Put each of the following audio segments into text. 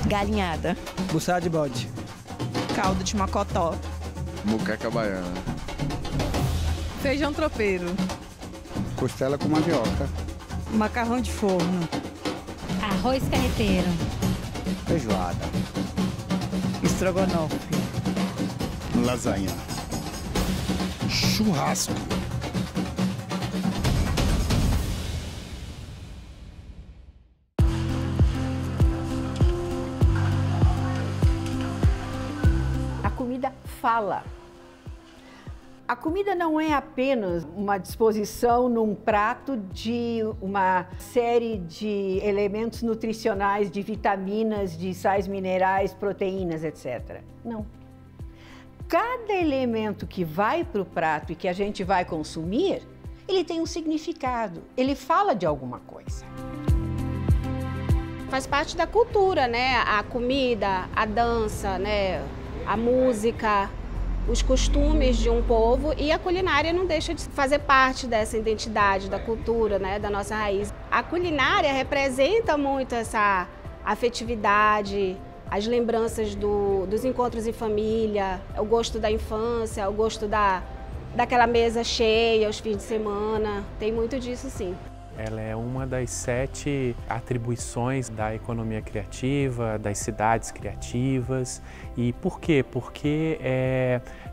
Galinhada. Buçá de bode. Caldo de mocotó. Moqueca baiana. Feijão tropeiro. Costela com mandioca. Macarrão de forno. Arroz carreteiro. Feijoada. Estrogonofe. Lasanha. Churrasco. A comida fala. A comida não é apenas uma disposição num prato de uma série de elementos nutricionais, de vitaminas, de sais minerais, proteínas, etc. Não. Cada elemento que vai para o prato e que a gente vai consumir, ele tem um significado, ele fala de alguma coisa. Faz parte da cultura, né? A comida, a dança, né? A música, os costumes de um povo, e a culinária não deixa de fazer parte dessa identidade, da cultura, né, da nossa raiz. A culinária representa muito essa afetividade, as lembranças dos encontros em família, o gosto da infância, o gosto daquela mesa cheia, os fins de semana. Tem muito disso, sim. Ela é uma das 7 atribuições da economia criativa, das cidades criativas. E por quê? Porque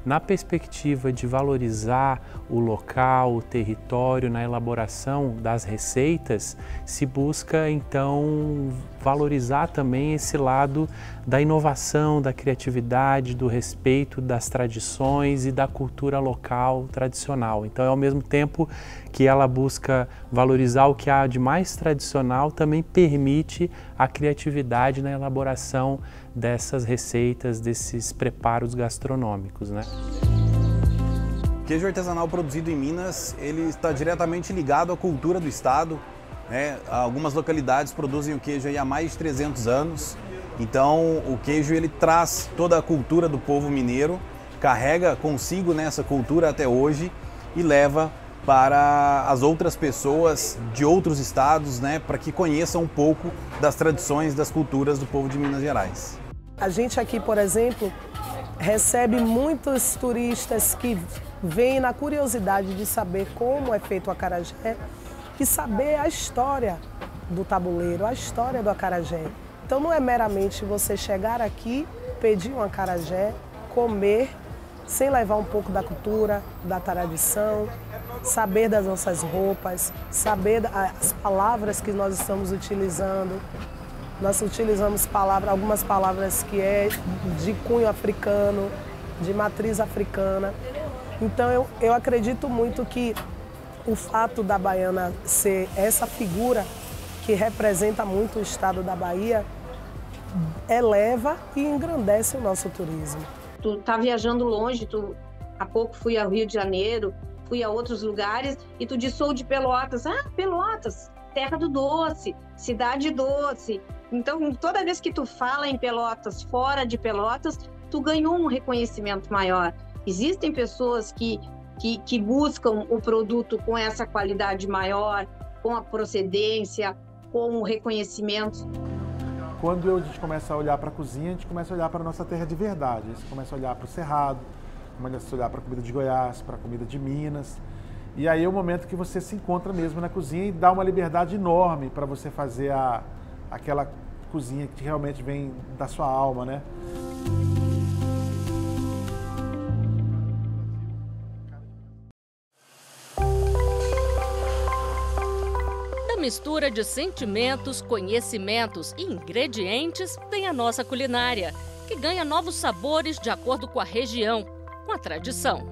na perspectiva de valorizar o local, o território, na elaboração das receitas, se busca então valorizar também esse lado da inovação, da criatividade, do respeito das tradições e da cultura local tradicional. Então, ao mesmo tempo que ela busca valorizar o que há de mais tradicional, também permite a criatividade na elaboração dessas receitas, desses preparos gastronômicos, né? O queijo artesanal produzido em Minas, ele está diretamente ligado à cultura do estado, né? Algumas localidades produzem o queijo aí há mais de 300 anos. Então, o queijo ele traz toda a cultura do povo mineiro, carrega consigo nessa cultura até hoje e leva para as outras pessoas de outros estados, né, para que conheçam um pouco das tradições, das culturas do povo de Minas Gerais. A gente aqui, por exemplo, recebe muitos turistas que vêm na curiosidade de saber como é feito o acarajé e saber a história do tabuleiro, a história do acarajé. Então não é meramente você chegar aqui, pedir um acarajé, comer, sem levar um pouco da cultura, da tradição, saber das nossas roupas, saber as palavras que nós estamos utilizando. Nós utilizamos algumas palavras que é de cunho africano, de matriz africana. Então eu acredito muito que o fato da baiana ser essa figura que representa muito o estado da Bahia, eleva e engrandece o nosso turismo. Tu tá viajando longe, há pouco fui ao Rio de Janeiro, fui a outros lugares e tu disse sou de Pelotas. Ah, Pelotas, terra do doce, cidade doce. Então, toda vez que tu fala em Pelotas, fora de Pelotas, tu ganhou um reconhecimento maior. Existem pessoas que buscam o produto com essa qualidade maior, com a procedência, com o reconhecimento. Quando a gente começa a olhar para a cozinha, a gente começa a olhar para a nossa terra de verdade. A gente começa a olhar para o Cerrado, começa a olhar para a comida de Goiás, para a comida de Minas. E aí é o momento que você se encontra mesmo na cozinha e dá uma liberdade enorme para você fazer aquela cozinha que realmente vem da sua alma, né? Mistura de sentimentos, conhecimentos e ingredientes tem a nossa culinária, que ganha novos sabores de acordo com a região, com a tradição.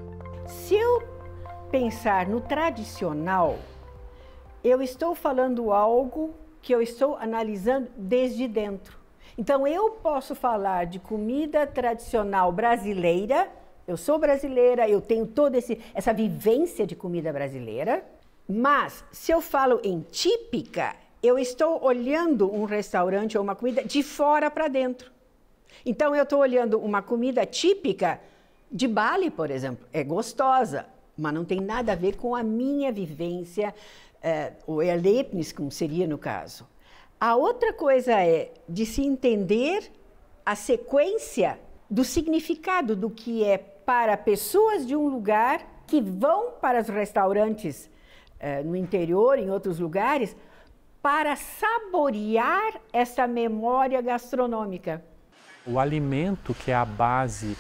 Se eu pensar no tradicional, eu estou falando algo que eu estou analisando desde dentro. Então eu posso falar de comida tradicional brasileira, eu sou brasileira, eu tenho toda essa vivência de comida brasileira. Mas, se eu falo em típica, eu estou olhando um restaurante ou uma comida de fora para dentro. Então, eu estou olhando uma comida típica de Bali, por exemplo. É gostosa, mas não tem nada a ver com a minha vivência, o Erlebnis, como seria no caso. A outra coisa é de se entender a sequência do significado do que é para pessoas de um lugar que vão para os restaurantes no interior, em outros lugares, para saborear essa memória gastronômica. O alimento, que é a base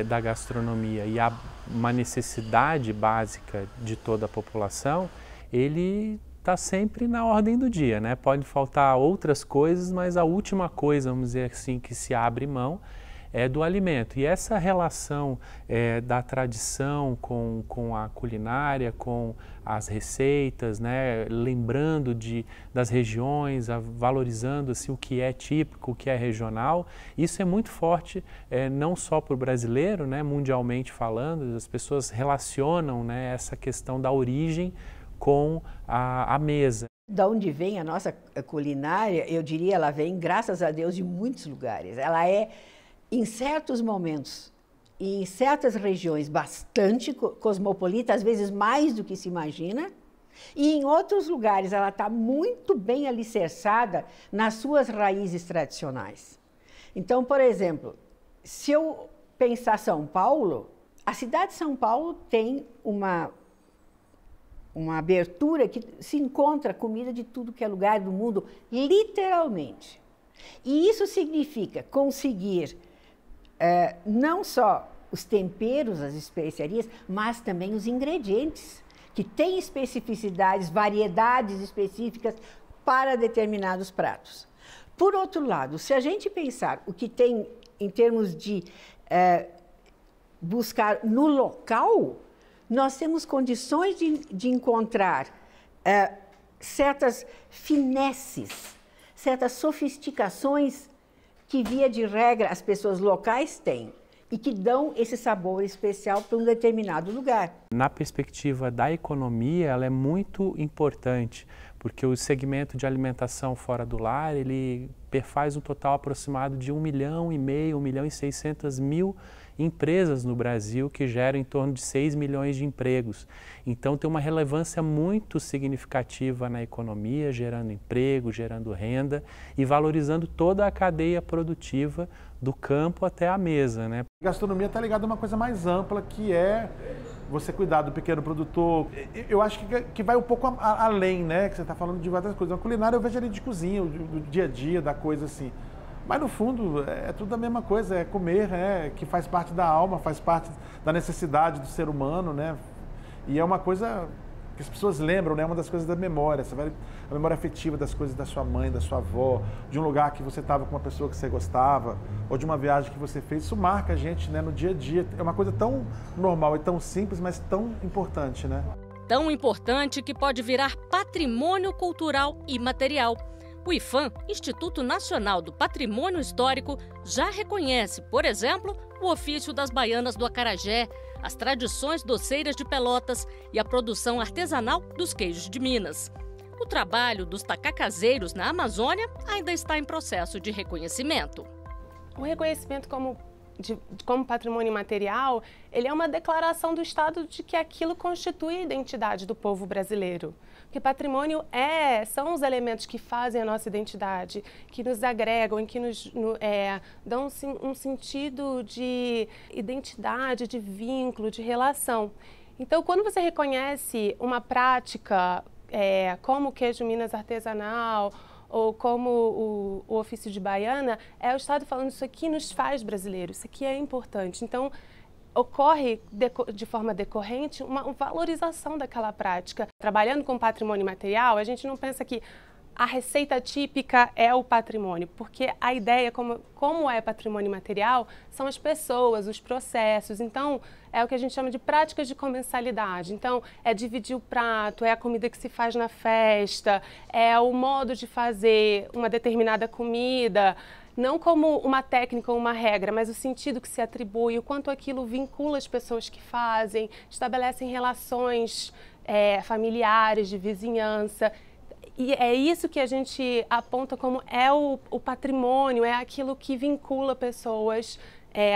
da gastronomia e uma necessidade básica de toda a população, ele está sempre na ordem do dia, né? Pode faltar outras coisas, mas a última coisa, vamos dizer assim, que se abre mão é do alimento. E essa relação da tradição com a culinária, com as receitas, né? Lembrando das regiões, valorizando assim, o que é típico, o que é regional, isso é muito forte, não só para o brasileiro, né? Mundialmente falando, as pessoas relacionam, né, essa questão da origem com a mesa. Da onde vem a nossa culinária, eu diria, ela vem, graças a Deus, de muitos lugares. Ela é, em certos momentos e em certas regiões, bastante cosmopolita, às vezes mais do que se imagina, e em outros lugares ela está muito bem alicerçada nas suas raízes tradicionais. Então, por exemplo, se eu pensar São Paulo, a cidade de São Paulo tem uma abertura que se encontra comida de tudo que é lugar do mundo, literalmente. E isso significa conseguir não só os temperos, as especiarias, mas também os ingredientes, que têm especificidades, variedades específicas para determinados pratos. Por outro lado, se a gente pensar o que tem em termos de buscar no local, nós temos condições de encontrar certas finesses, certas sofisticações que, via de regra, as pessoas locais têm e que dão esse sabor especial para um determinado lugar. Na perspectiva da economia, ela é muito importante, porque o segmento de alimentação fora do lar, ele perfaz um total aproximado de 1,5 milhão, 1.600.000 empresas no Brasil, que geram em torno de 6 milhões de empregos. Então tem uma relevância muito significativa na economia, gerando emprego, gerando renda e valorizando toda a cadeia produtiva do campo até a mesa, né? A gastronomia está ligada a uma coisa mais ampla, que é você cuidar do pequeno produtor. Eu acho que vai um pouco além, né? Que você está falando de várias coisas. A culinária eu vejo ali de cozinha, do dia a dia, da coisa assim. Mas no fundo é tudo a mesma coisa, é comer, que faz parte da alma, faz parte da necessidade do ser humano, né? E é uma coisa que as pessoas lembram, né? Uma das coisas da memória, a memória afetiva das coisas da sua mãe, da sua avó, de um lugar que você estava com uma pessoa que você gostava, ou de uma viagem que você fez. Isso marca a gente, né, no dia a dia. É uma coisa tão normal e tão simples, mas tão importante, né? Tão importante que pode virar patrimônio cultural imaterial. O IPHAN, Instituto Nacional do Patrimônio Histórico, já reconhece, por exemplo, o ofício das baianas do acarajé, as tradições doceiras de Pelotas e a produção artesanal dos queijos de Minas. O trabalho dos tacacazeiros na Amazônia ainda está em processo de reconhecimento. O reconhecimento como patrimônio imaterial, ele é uma declaração do Estado de que aquilo constitui a identidade do povo brasileiro. Porque patrimônio são os elementos que fazem a nossa identidade, que nos agregam, que nos dão um sentido de identidade, de vínculo, de relação. Então, quando você reconhece uma prática como o queijo Minas artesanal, ou como o ofício de baiana, é o Estado falando isso aqui nos faz brasileiros, isso aqui é importante. Então, ocorre de forma decorrente uma valorização daquela prática. Trabalhando com patrimônio material, a gente não pensa que a receita típica é o patrimônio, porque a ideia, como é patrimônio material, são as pessoas, os processos. Então, é o que a gente chama de práticas de comensalidade. Então, é dividir o prato, é a comida que se faz na festa, é o modo de fazer uma determinada comida, não como uma técnica ou uma regra, mas o sentido que se atribui, o quanto aquilo vincula as pessoas que fazem, estabelecem relações familiares, de vizinhança. E é isso que a gente aponta como o patrimônio, é aquilo que vincula pessoas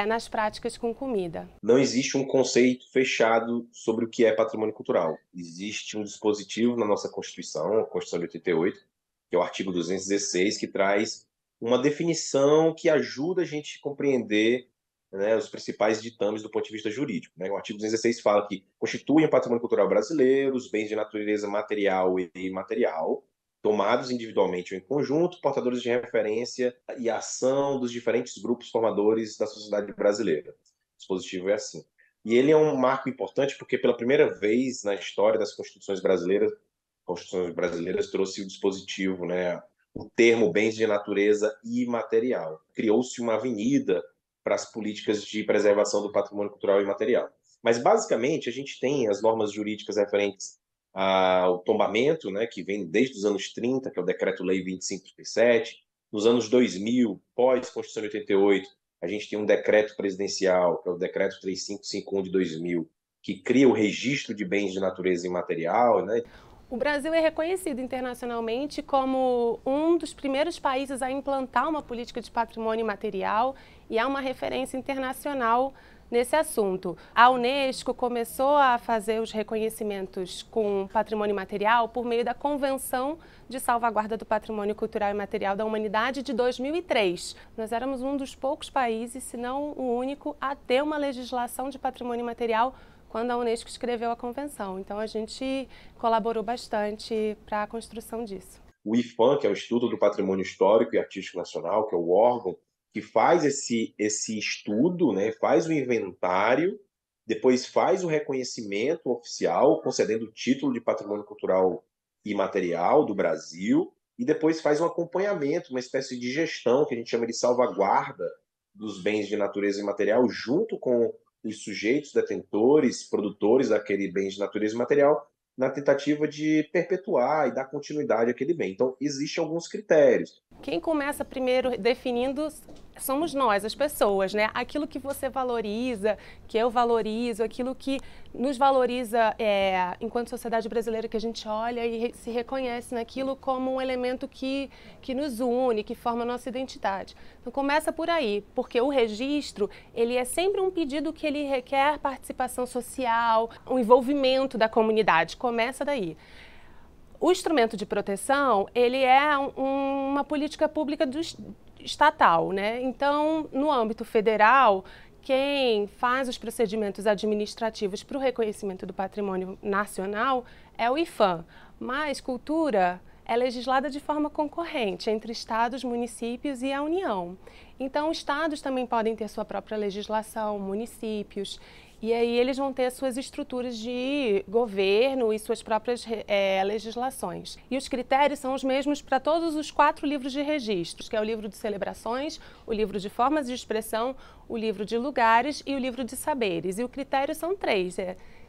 nas práticas com comida. Não existe um conceito fechado sobre o que é patrimônio cultural. Existe um dispositivo na nossa Constituição, a Constituição de 88, que é o artigo 216, que traz uma definição que ajuda a gente a compreender, né, os principais ditames do ponto de vista jurídico, né? O artigo 216 fala que constituem o patrimônio cultural brasileiro os bens de natureza material e imaterial, tomados individualmente ou em conjunto, portadores de referência e ação dos diferentes grupos formadores da sociedade brasileira. O dispositivo é assim. E ele é um marco importante porque, pela primeira vez na história das constituições brasileiras trouxe o dispositivo, né, o termo bens de natureza imaterial. Criou-se uma avenida para as políticas de preservação do patrimônio cultural imaterial. Mas, basicamente, a gente tem as normas jurídicas referentes ao tombamento, né, que vem desde os anos 30, que é o Decreto-Lei 2537. Nos anos 2000, pós-Constituição de 88, a gente tem um decreto presidencial, que é o Decreto 3551 de 2000, que cria o registro de bens de natureza imaterial, né? O Brasil é reconhecido internacionalmente como um dos primeiros países a implantar uma política de patrimônio imaterial e é uma referência internacional nesse assunto. A Unesco começou a fazer os reconhecimentos com patrimônio imaterial por meio da Convenção de Salvaguarda do Patrimônio Cultural e Material da Humanidade de 2003. Nós éramos um dos poucos países, se não o único, a ter uma legislação de patrimônio imaterial quando a Unesco escreveu a convenção. Então, a gente colaborou bastante para a construção disso. O IPHAN, que é o Instituto do Patrimônio Histórico e Artístico Nacional, que é o órgão que faz esse estudo, né, faz o inventário, depois faz o reconhecimento oficial, concedendo o título de Patrimônio Cultural Imaterial do Brasil, e depois faz um acompanhamento, uma espécie de gestão, que a gente chama de salvaguarda dos bens de natureza imaterial, junto com os sujeitos detentores, produtores daquele bem de natureza imaterial, na tentativa de perpetuar e dar continuidade àquele bem. Então, existem alguns critérios. Quem começa primeiro definindo somos nós, as pessoas, né? Aquilo que você valoriza, que eu valorizo, aquilo que nos valoriza enquanto sociedade brasileira, que a gente olha e se reconhece naquilo como um elemento que nos une, que forma a nossa identidade. Então começa por aí, porque o registro, ele é sempre um pedido que ele requer participação social, um envolvimento da comunidade, começa daí. O instrumento de proteção, ele é uma política pública estatal, né? Então, no âmbito federal, quem faz os procedimentos administrativos para o reconhecimento do patrimônio nacional é o IPHAN, mas cultura é legislada de forma concorrente entre estados, municípios e a União. Então, estados também podem ter sua própria legislação, municípios, e aí eles vão ter suas estruturas de governo e suas próprias legislações. E os critérios são os mesmos para todos os 4 livros de registros, que é o livro de celebrações, o livro de formas de expressão, o livro de lugares e o livro de saberes. E o critério são 3,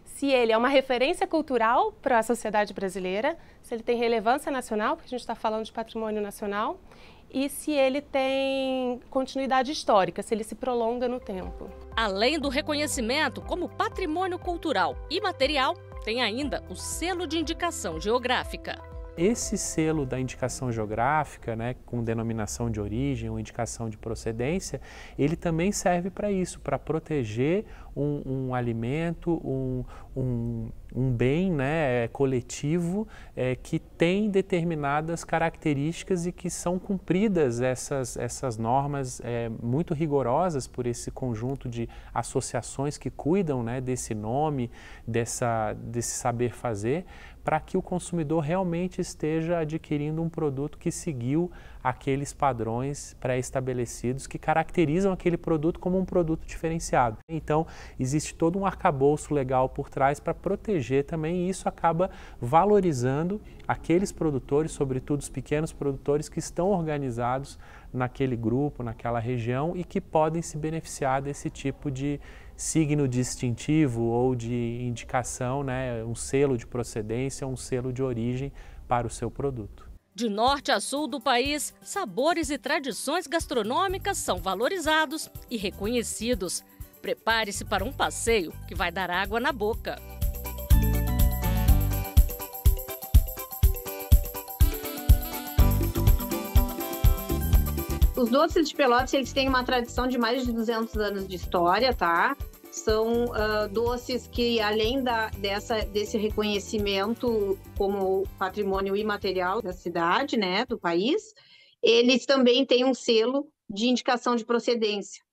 se ele é uma referência cultural para a sociedade brasileira, se ele tem relevância nacional, porque a gente está falando de patrimônio nacional, e se ele tem continuidade histórica, se ele se prolonga no tempo. Além do reconhecimento como patrimônio cultural e material, tem ainda o selo de indicação geográfica. Esse selo da indicação geográfica, né, com denominação de origem ou indicação de procedência, ele também serve para isso, para proteger um alimento, um bem, né, coletivo que tem determinadas características e que são cumpridas essas normas muito rigorosas por esse conjunto de associações que cuidam, né, desse nome, desse saber fazer, para que o consumidor realmente esteja adquirindo um produto que seguiu aqueles padrões pré-estabelecidos que caracterizam aquele produto como um produto diferenciado. Então, existe todo um arcabouço legal por trás para proteger também, e isso acaba valorizando aqueles produtores, sobretudo os pequenos produtores que estão organizados naquele grupo, naquela região e que podem se beneficiar desse tipo de signo distintivo ou de indicação, né, um selo de procedência, um selo de origem para o seu produto. De norte a sul do país, sabores e tradições gastronômicas são valorizados e reconhecidos. Prepare-se para um passeio que vai dar água na boca. Os doces de Pelotas, eles têm uma tradição de mais de 200 anos de história, tá? São doces que, além desse reconhecimento como patrimônio imaterial da cidade, né, do país, eles também têm um selo de indicação de procedência.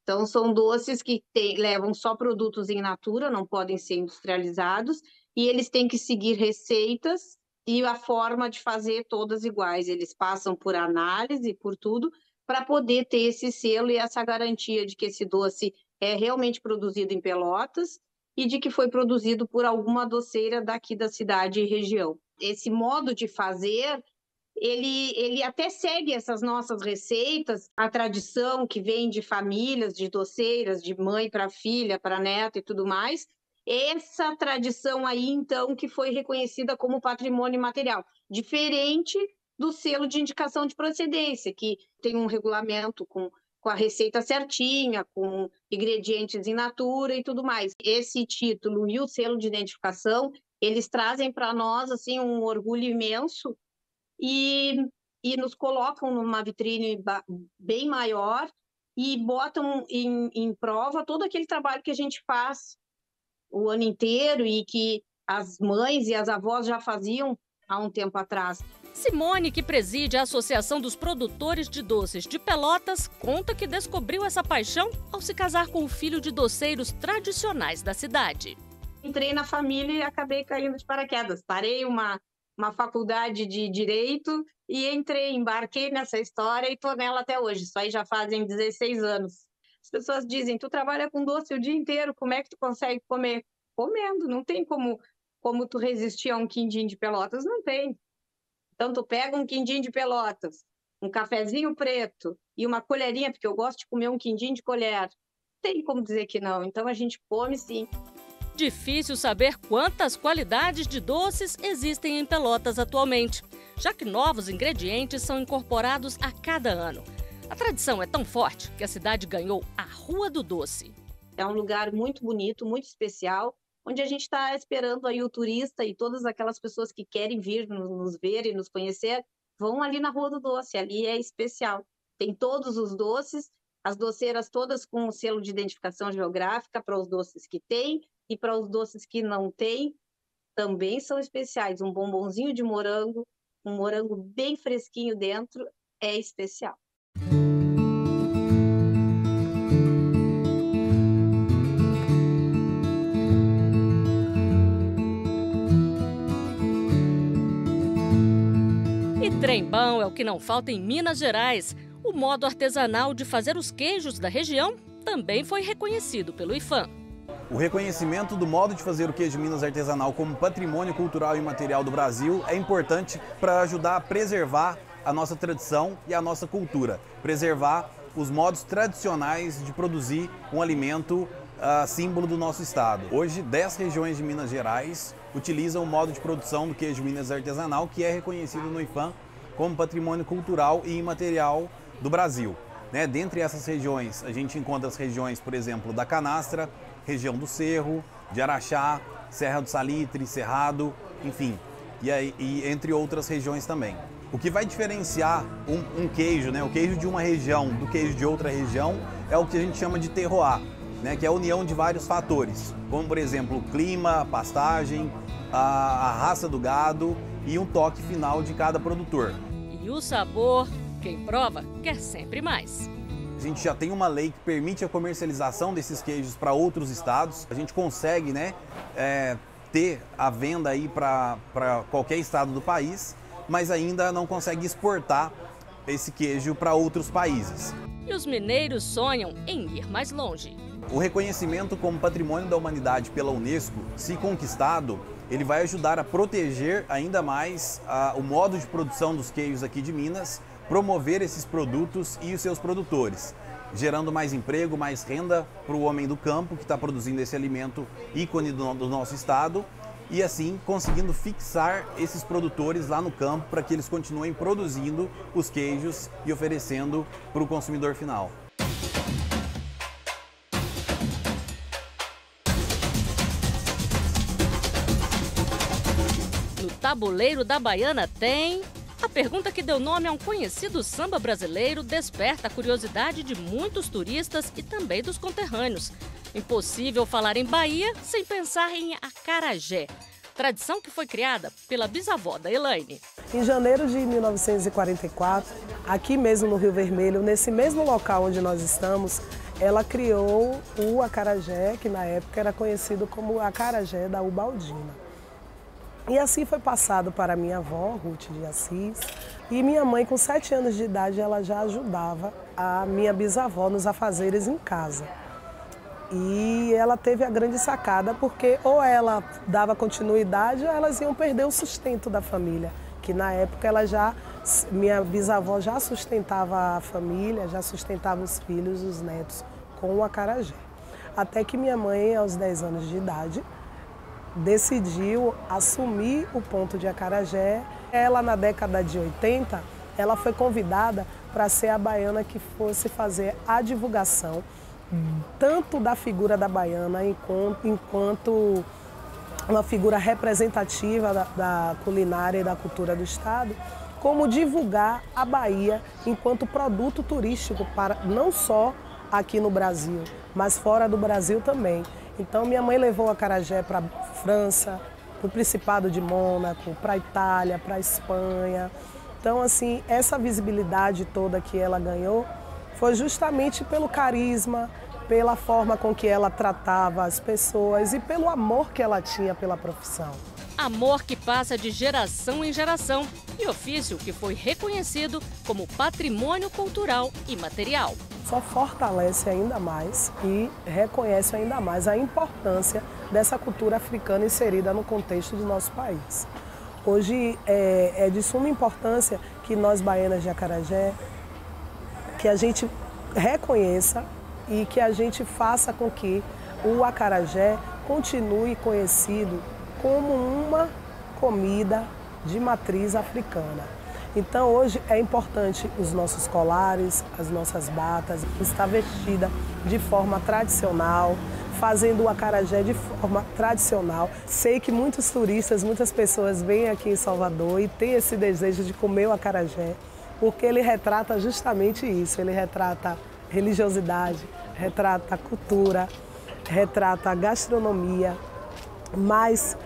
Então, são doces que levam só produtos in natura, não podem ser industrializados, e eles têm que seguir receitas e a forma de fazer todas iguais. Eles passam por análise, por tudo, para poder ter esse selo e essa garantia de que esse doce é realmente produzido em Pelotas e de que foi produzido por alguma doceira daqui da cidade e região. Esse modo de fazer, ele até segue essas nossas receitas, a tradição que vem de famílias, de doceiras, de mãe para filha, para neta e tudo mais. Essa tradição aí, então, que foi reconhecida como patrimônio imaterial, diferente do selo de indicação de procedência, que tem um regulamento com a receita certinha, com ingredientes in natura e tudo mais. Esse título e o selo de identificação, eles trazem para nós assim um orgulho imenso e nos colocam numa vitrine bem maior e botam em prova todo aquele trabalho que a gente faz o ano inteiro e que as mães e as avós já faziam há um tempo atrás. Simone, que preside a Associação dos Produtores de Doces de Pelotas, conta que descobriu essa paixão ao se casar com o filho de doceiros tradicionais da cidade. Entrei na família e acabei caindo de paraquedas. Parei uma faculdade de Direito e embarquei nessa história e estou nela até hoje. Isso aí já fazem 16 anos. As pessoas dizem, tu trabalha com doce o dia inteiro, como é que tu consegue comer? Comendo, não tem como tu resistir a um quindim de Pelotas, não tem. Então, tu pega um quindim de Pelotas, um cafezinho preto e uma colherinha, porque eu gosto de comer um quindim de colher. Não tem como dizer que não. Então, a gente come sim. Difícil saber quantas qualidades de doces existem em Pelotas atualmente, já que novos ingredientes são incorporados a cada ano. A tradição é tão forte que a cidade ganhou a Rua do Doce. É um lugar muito bonito, muito especial, onde a gente está esperando aí o turista e todas aquelas pessoas que querem vir nos ver e nos conhecer, vão ali na Rua do Doce, ali é especial. Tem todos os doces, as doceiras todas com o selo de identificação geográfica para os doces que tem e para os doces que não tem, também são especiais. Um bombonzinho de morango, um morango bem fresquinho dentro, é especial. Trembão é o que não falta em Minas Gerais. O modo artesanal de fazer os queijos da região também foi reconhecido pelo IPHAN. O reconhecimento do modo de fazer o queijo de Minas artesanal como patrimônio cultural e imaterial do Brasil é importante para ajudar a preservar a nossa tradição e a nossa cultura, preservar os modos tradicionais de produzir um alimento símbolo do nosso estado. Hoje, 10 regiões de Minas Gerais utilizam o modo de produção do queijo Minas artesanal, que é reconhecido no IPHAN como patrimônio cultural e imaterial do Brasil. Dentre essas regiões, a gente encontra as regiões, por exemplo, da Canastra, região do Cerro, de Araxá, Serra do Salitre, Cerrado, enfim, e entre outras regiões também. O que vai diferenciar um queijo, o queijo de uma região do queijo de outra região, é o que a gente chama de terroir, que é a união de vários fatores, como, por exemplo, o clima, a pastagem, a raça do gado e um toque final de cada produtor. E o sabor, quem prova quer sempre mais. A gente já tem uma lei que permite a comercialização desses queijos para outros estados. A gente consegue ter a venda aí para qualquer estado do país, mas ainda não consegue exportar esse queijo para outros países. E os mineiros sonham em ir mais longe. O reconhecimento como patrimônio da humanidade pela Unesco, se conquistado, ele vai ajudar a proteger ainda mais o modo de produção dos queijos aqui de Minas, promover esses produtos e os seus produtores, gerando mais emprego, mais renda para o homem do campo que está produzindo esse alimento ícone do nosso estado e assim conseguindo fixar esses produtores lá no campo para que eles continuem produzindo os queijos e oferecendo para o consumidor final. Tabuleiro da Baiana tem... A pergunta que deu nome a um conhecido samba brasileiro desperta a curiosidade de muitos turistas e também dos conterrâneos. Impossível falar em Bahia sem pensar em acarajé, tradição que foi criada pela bisavó da Elaine. Em janeiro de 1944, aqui mesmo no Rio Vermelho, nesse mesmo local onde nós estamos, ela criou o acarajé, que na época era conhecido como acarajé da Ubaldina. E assim foi passado para minha avó, Ruth de Assis, e minha mãe, com 7 anos de idade, ela já ajudava a minha bisavó nos afazeres em casa. E ela teve a grande sacada, porque ou ela dava continuidade ou elas iam perder o sustento da família, que na época minha bisavó já sustentava a família, já sustentava os filhos, os netos com o acarajé. Até que minha mãe, aos 10 anos de idade, decidiu assumir o ponto de acarajé. Ela, na década de 80, ela foi convidada para ser a baiana que fosse fazer a divulgação tanto da figura da baiana enquanto uma figura representativa da culinária e da cultura do estado, como divulgar a Bahia enquanto produto turístico para não só aqui no Brasil, mas fora do Brasil também. Então minha mãe levou o acarajé para a França, para o Principado de Mônaco, para a Itália, para a Espanha. Então assim, essa visibilidade toda que ela ganhou foi justamente pelo carisma, pela forma com que ela tratava as pessoas e pelo amor que ela tinha pela profissão. Amor que passa de geração em geração e ofício que foi reconhecido como patrimônio cultural e material. Só fortalece ainda mais e reconhece ainda mais a importância dessa cultura africana inserida no contexto do nosso país. Hoje é de suma importância que nós, baianas de acarajé, que a gente reconheça e que a gente faça com que o acarajé continue conhecido como uma comida de matriz africana. Então hoje é importante os nossos colares, as nossas batas, estar vestida de forma tradicional, fazendo o acarajé de forma tradicional. Sei que muitos turistas, muitas pessoas vêm aqui em Salvador e têm esse desejo de comer o acarajé, porque ele retrata justamente isso, ele retrata religiosidade, retrata cultura, retrata gastronomia, mas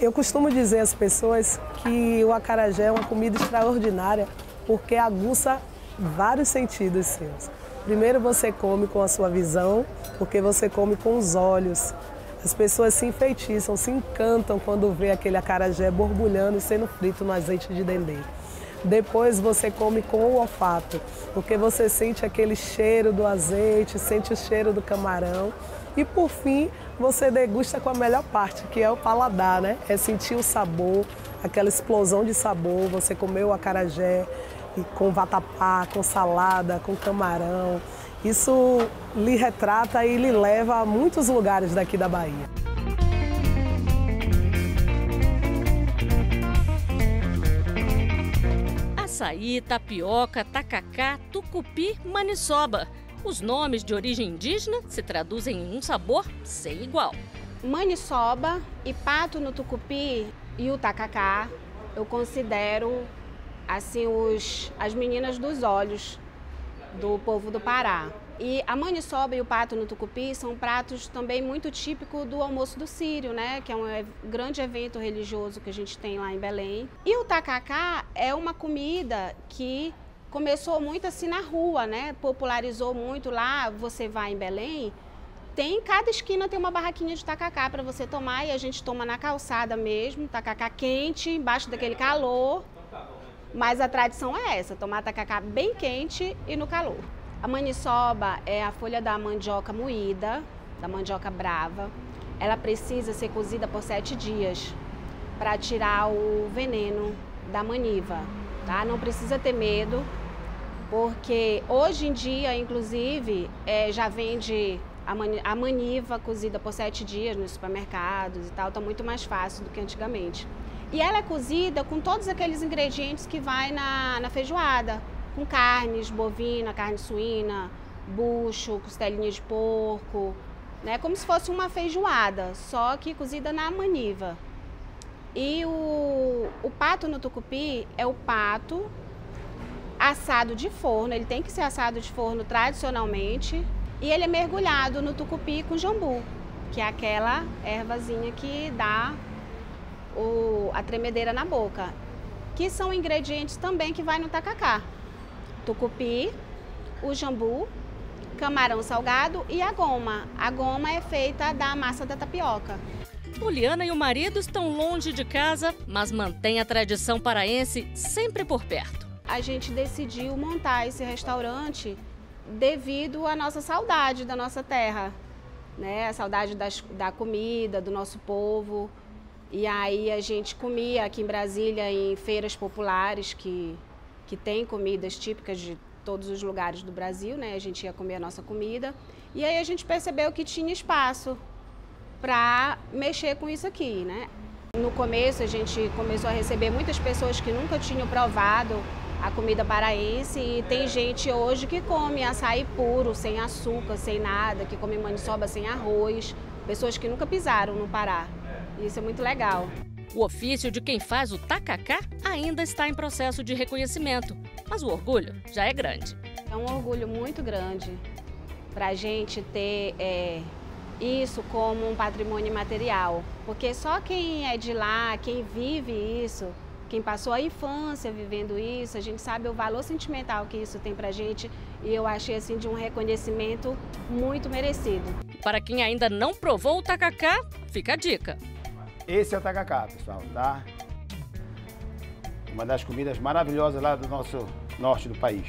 eu costumo dizer às pessoas que o acarajé é uma comida extraordinária porque aguça vários sentidos seus. Primeiro você come com a sua visão, porque você come com os olhos. As pessoas se enfeitiçam, se encantam quando vê aquele acarajé borbulhando e sendo frito no azeite de dendê. Depois você come com o olfato, porque você sente aquele cheiro do azeite, sente o cheiro do camarão. E por fim, você degusta com a melhor parte, que é o paladar, né? É sentir o sabor, aquela explosão de sabor, você comer o acarajé com vatapá, com salada, com camarão. Isso lhe retrata e lhe leva a muitos lugares daqui da Bahia. Açaí, tapioca, tacacá, tucupi, maniçoba. Os nomes de origem indígena se traduzem em um sabor sem igual. Maniçoba e pato no tucupi e o tacacá, eu considero assim as meninas dos olhos do povo do Pará. E a maniçoba e o pato no tucupi são pratos também muito típicos do almoço do Sírio, né? Que é um grande evento religioso que a gente tem lá em Belém. E o tacacá é uma comida que começou muito assim na rua, né? Popularizou muito lá, você vai em Belém, cada esquina tem uma barraquinha de tacacá para você tomar e a gente toma na calçada mesmo, tacacá quente, embaixo daquele calor. Mas a tradição é essa, tomar tacacá bem quente e no calor. A maniçoba é a folha da mandioca moída, da mandioca brava. Ela precisa ser cozida por 7 dias para tirar o veneno da maniva, tá? Não precisa ter medo, porque hoje em dia, inclusive, já vende a maniva cozida por 7 dias nos supermercados e tal, tá muito mais fácil do que antigamente. E ela é cozida com todos aqueles ingredientes que vai na feijoada, com carnes, bovina, carne suína, bucho, costelinha de porco, né? Como se fosse uma feijoada, só que cozida na maniva. E o pato no tucupi é o pato assado de forno, ele tem que ser assado de forno tradicionalmente, e ele é mergulhado no tucupi com jambu, que é aquela ervazinha que dá a tremedeira na boca, que são ingredientes também que vai no tacacá. Tucupi, o jambu, camarão salgado e a goma. A goma é feita da massa da tapioca. Poliana e o marido estão longe de casa, mas mantêm a tradição paraense sempre por perto. A gente decidiu montar esse restaurante devido à nossa saudade da nossa terra, né? A saudade da comida, do nosso povo. E aí a gente comia aqui em Brasília em feiras populares que tem comidas típicas de todos os lugares do Brasil, né? A gente ia comer a nossa comida. E aí a gente percebeu que tinha espaço para mexer com isso aqui, né? No começo a gente começou a receber muitas pessoas que nunca tinham provado a comida paraense e tem gente hoje que come açaí puro, sem açúcar, sem nada, que come maniçoba sem arroz, pessoas que nunca pisaram no Pará. Isso é muito legal. O ofício de quem faz o tacacá ainda está em processo de reconhecimento, mas o orgulho já é grande. É um orgulho muito grande para a gente ter isso como um patrimônio imaterial, porque só quem é de lá, quem vive isso, quem passou a infância vivendo isso, a gente sabe o valor sentimental que isso tem pra gente e eu achei assim de um reconhecimento muito merecido. Para quem ainda não provou o tacacá, fica a dica. Esse é o tacacá, pessoal, tá? Uma das comidas maravilhosas lá do nosso norte do país.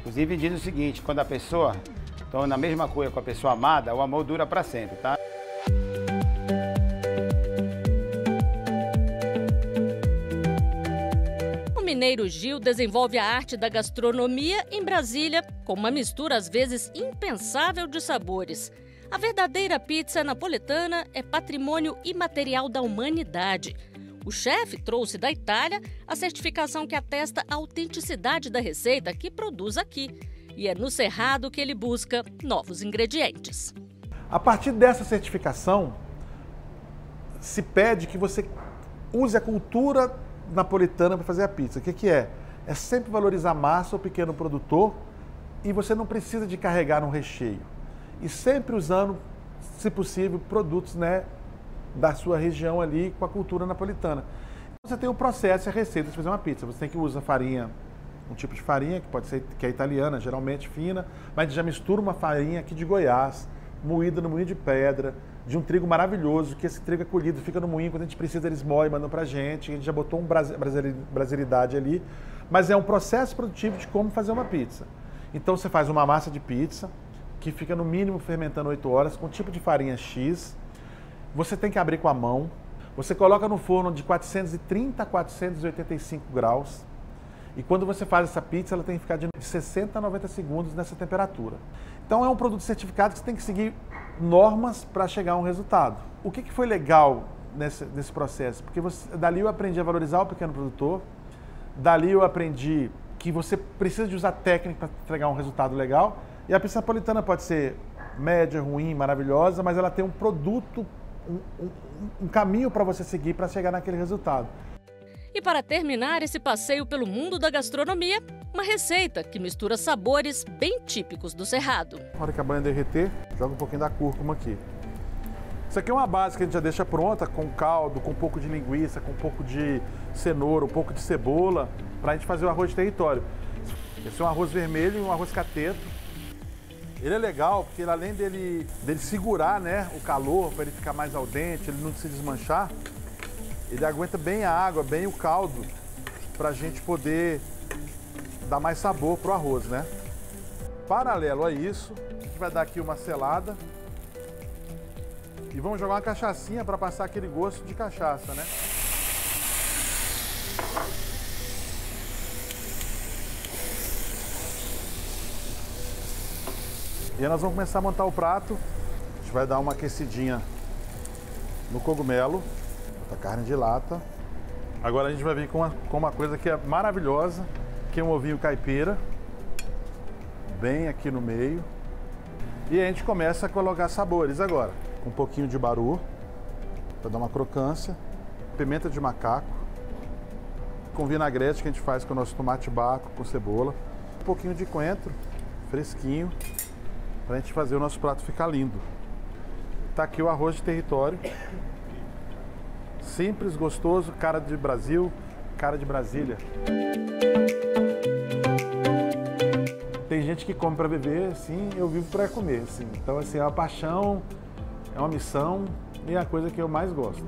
Inclusive diz o seguinte, quando a pessoa está na mesma coisa com a pessoa amada, o amor dura para sempre, tá? O mineiro Gil desenvolve a arte da gastronomia em Brasília com uma mistura às vezes impensável de sabores. A verdadeira pizza napolitana é patrimônio imaterial da humanidade. O chefe trouxe da Itália a certificação que atesta a autenticidade da receita que produz aqui. E é no Cerrado que ele busca novos ingredientes. A partir dessa certificação, se pede que você use a cultura napolitana para fazer a pizza. O que é? É sempre valorizar a massa, o pequeno produtor, e você não precisa de carregar um recheio. E sempre usando, se possível, produtos, né, da sua região ali com a cultura napolitana. Você tem o processo e a receita de fazer uma pizza. Você tem que usar farinha, um tipo de farinha, que pode ser que é italiana, geralmente fina, mas a gente já mistura uma farinha aqui de Goiás, moída no moinho de pedra, de um trigo maravilhoso, que esse trigo é colhido, fica no moinho, quando a gente precisa eles moem, mandam pra gente, a gente já botou brasilidade ali, mas é um processo produtivo de como fazer uma pizza. Então você faz uma massa de pizza, que fica no mínimo fermentando 8 horas, com um tipo de farinha X, você tem que abrir com a mão, você coloca no forno de 430 a 485 graus, e quando você faz essa pizza, ela tem que ficar de 60 a 90 segundos nessa temperatura. Então é um produto certificado que você tem que seguir normas para chegar a um resultado. O que foi legal nesse processo? Porque dali eu aprendi a valorizar o pequeno produtor, dali eu aprendi que você precisa de usar técnica para entregar um resultado legal, e a pizza napolitana pode ser média, ruim, maravilhosa, mas ela tem um produto, um caminho para você seguir para chegar naquele resultado. E para terminar esse passeio pelo mundo da gastronomia, uma receita que mistura sabores bem típicos do Cerrado. Na hora que a banha derreter, joga um pouquinho da cúrcuma aqui. Isso aqui é uma base que a gente já deixa pronta, com caldo, com um pouco de linguiça, com um pouco de cenoura, um pouco de cebola, para a gente fazer o arroz de território. Esse é um arroz vermelho e um arroz cateto. Ele é legal porque além dele segurar, né, o calor, para ele ficar mais al dente, ele não se desmanchar, ele aguenta bem a água, bem o caldo, para a gente poder dar mais sabor pro arroz, né? Paralelo a isso, a gente vai dar aqui uma selada e vamos jogar uma cachaçinha para passar aquele gosto de cachaça, né? E aí nós vamos começar a montar o prato. A gente vai dar uma aquecidinha no cogumelo, a carne de lata. Agora a gente vai vir com uma coisa que é maravilhosa, que é um ovinho caipira, bem aqui no meio. E a gente começa a colocar sabores agora, com um pouquinho de baru, para dar uma crocância, pimenta de macaco, com vinagrete que a gente faz com o nosso tomate baco, com cebola, um pouquinho de coentro, fresquinho. para a gente fazer o nosso prato ficar lindo. Tá aqui o arroz de território. Simples, gostoso, cara de Brasil, cara de Brasília. Tem gente que come para beber, sim, eu vivo para comer, sim. Então, assim, é uma paixão, é uma missão e é a coisa que eu mais gosto.